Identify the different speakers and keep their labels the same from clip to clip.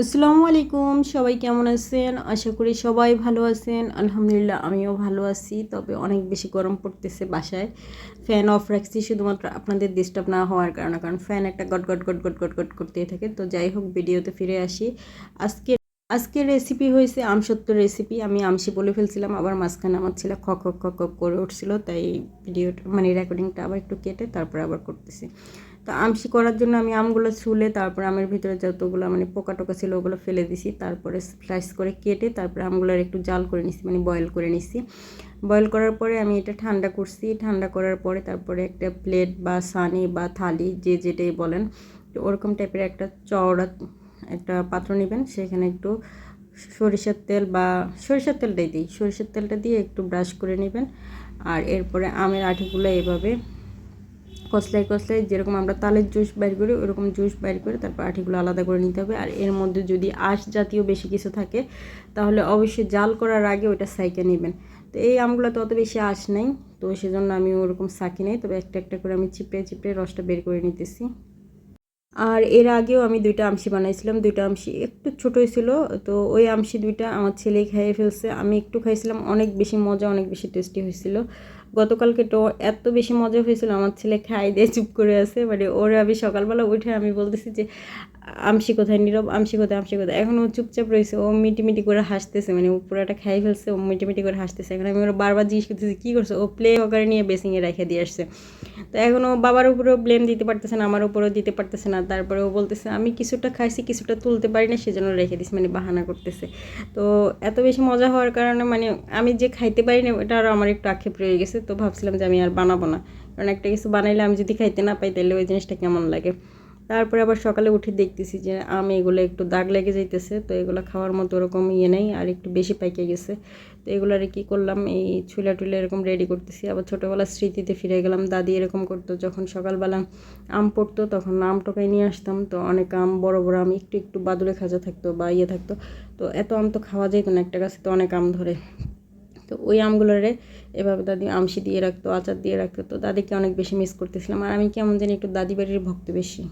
Speaker 1: আসসালামু আলাইকুম, সবাই কেমন আছেন? আশা করি সবাই ভালো আছেন। আলহামদুলিল্লাহ আমিও ভালো আছি। তবে অনেক বেশি গরম পড়তেছে বাসায়। ফ্যান অফ রাখছি শুধুমাত্র আপনাদের ডিস্টার্ব না হওয়ার কারণে, কারণ ফ্যান একটা goat goat goat goat goat goat করতেই থাকে। তো যাই হোক, ভিডিওতে ফিরে আসি। আজকে আজকের রেসিপি হয়েছে আমসত্ত্ব রেসিপি। আমি আমসি বলে ফেলছিলাম, আবার মাঝখানে আমার ছেলে খক খক খক খক করে উঠছিল, তাই ভিডিওটা মানে রেকর্ডিংটা আবার একটু কেটে তারপরে আবার করতেছি। তো আমসি করার জন্য আমি আমগুলো ছুলে তারপরে আমের ভিতরে যতগুলো মানে পোকা টোকা ছিল ওগুলো ফেলে দিছি, তারপরে স্লাইস করে কেটে তারপরে আমগুলোর একটু জাল করে নিছি, মানে বয়েল করে নিছি। বয়েল করার পরে আমি এটা ঠান্ডা করছি। ঠান্ডা করার পরে তারপরে একটা প্লেট বা সানি বা থালি যে যেটাই বলেন, তো ওরকম টাইপের একটা চওড়া একটা পাত্র নেবেন। সেখানে একটু সরিষার তেল বা সরিষার তেলটাই দিই, সরিষার তেলটা দিয়ে একটু ব্রাশ করে নেবেন। আর এরপরে আমের আঠিগুলো এভাবে কসলাই কসলাই যেরকম আমরা তালের জুস বাইর করি ওরকম জুস বাইর করে তারপর আঠিগুলো আলাদা করে নিতে হবে। আর এর মধ্যে যদি আঁশ জাতীয় বেশি কিছু থাকে তাহলে অবশ্যই জাল করার আগে ওটা সাইকে নেবেন। তো এই আমগুলো তো অত বেশি আঁশ নেই, তো সেজন্য আমি ওরকম সাকি নেই, তবে একটা একটা করে আমি চিপে চিপে রসটা বের করে নিতেছি। আর এর আগেও আমি দুইটা আমসি বানাইছিলাম, দুইটা আমসি একটু ছোটো ছিল। তো ওই আমসি দুইটা আমার ছেলে খেয়ে ফেলছে, আমি একটু খাইছিলাম, অনেক বেশি মজা, অনেক বেশি টেস্টি হয়েছিল। গতকালকে তো এত বেশি মজা হয়েছিল, আমার ছেলে খাই দিয়ে চুপ করে আছে। মানে ওরা আমি সকালবেলা উঠে আমি বলতেছি যে আমসি কোথায়, নীরব আমসি কোথায়, আমসি কোথায়। এখন ও চুপচাপ রয়েছে, ও মিটি করে হাসতেছে, মানে ও পুরোটা খাই ফেলছে, ও মিটি করে হাসতেছে। এখন আমি ওরা বারবার জিজ্ঞেস করতেছি কী করছে, ও প্লে ওকারে নিয়ে বেসিংয়ে রেখে দিয়ে আসছে। তো এখনও বাবার উপরেও ব্লেম দিতে পারতেছে না, আমার উপরেও দিতে পারতেছে না। তারপরে ও বলতেছে আমি কিছুটা খাইছি, কিছুটা তুলতে পারি না, সেজন্য রেখে দিছি, মানে বাহানা করতেছে। তো এত বেশি মজা হওয়ার কারণে মানে আমি যে খাইতে পারি না এটা আরও আমার একটু আক্ষেপ রয়ে গেছে। তো ভাবছিলাম যে আমি আর বানাবো না, কারণ একটা কিছু বানাইলে আমি যদি খাইতে না পাই তাহলে ওই জিনিসটা কেমন লাগে। তারপরে আবার সকালে উঠে দেখতেছি যে আমি এগুলো একটু দাগ লেগে যাইতেছে, তো এগুলো খাওয়ার মতো ওরকম নেই, আর একটু বেশি পাইকে গেছে। তো এগুলারে কী করলাম, এই ছুলা টুলে এরকম রেডি করতেছি। আবার ছোটোবেলার স্মৃতিতে ফিরে গেলাম, দাদি এরকম করতো, যখন সকালবেলা আম পড়তো তখন আম টোকাই নিয়ে আসতাম। তো অনেক আম, বড় বড় আম, একটু একটু বাদুড়ে খাজা থাকতো বা থাকতো। তো এত আম তো খাওয়া যেত না, একটা গাছে তো অনেক আম ধরে। তো ওই আমগুলোরে এভাবে দাদি আমসি দিয়ে রাখতো, আচার দিয়ে রাখতো। তো দাদিকে অনেক বেশি মিস করতেছিলাম, আর আমি কেমন জানি একটু দাদি বাড়ির ভক্ত বেশি।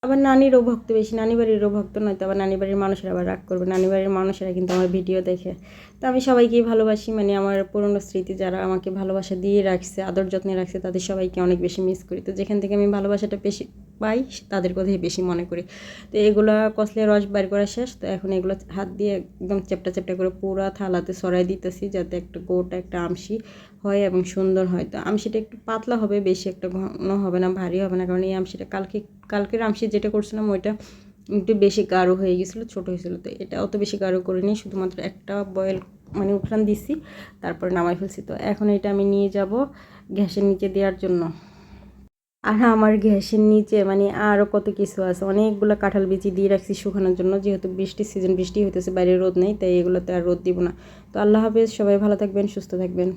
Speaker 1: আবার নানিরও ভক্ত বেশি, নানি বাড়িরও ভক্ত, নয়তো আবার নানি বাড়ির মানুষেরা আবার রাগ করবে। নানি বাড়ির মানুষেরা কিন্তু আমার ভিডিও দেখে। তো আমি সবাইকেই ভালোবাসি, মানে আমার পুরনো স্মৃতি যারা আমাকে ভালোবাসা দিয়ে রাখছে, আদর যত্নে রাখছে, তাদের সবাইকে অনেক বেশি মিস করি। তো যেখান থেকে আমি ভালোবাসাটা বেশি পাই তাদের কথাই বেশি মনে করি। তো এগুলো কসলে রস বাইর করা শেষ। তো এখন এগুলো হাত দিয়ে একদম চ্যাপটা চ্যাপটা করে পুরো থালাতে সরাই দিতেছি, যাতে একটা গোটা একটা আমসি হয় এবং সুন্দর হয়। তো আমসিটা একটু পাতলা হবে, বেশি একটা ঘন হবে না, ভারী হবে না, কারণ এই আমসিটা কালকের আমসি যেটা করছিলাম ওইটা একটু বেশি গাঢ় হয়ে গেছিলো, ছোটো হয়েছিলো। তো এটা অত বেশি গাঢ় করিনি, শুধুমাত্র একটা বয়েল মানে উঠান দিছি, তারপরে নামাই ফেলছি। তো এখন এটা আমি নিয়ে যাব গ্যাসের নিচে দেওয়ার জন্য। আর আমার গ্যাসের নিচে মানে আরও কত কিছু আছে, অনেকগুলো কাঁঠাল বিচি দিয়ে রাখছি শুকানোর জন্য, যেহেতু বৃষ্টির সিজন, বৃষ্টি হইতেছে, বাইরে রোদ নেই, তাই এগুলোতে আর রোদ দিব না। তো আল্লাহ হাফেজ, সবাই ভালো থাকবেন, সুস্থ থাকবেন।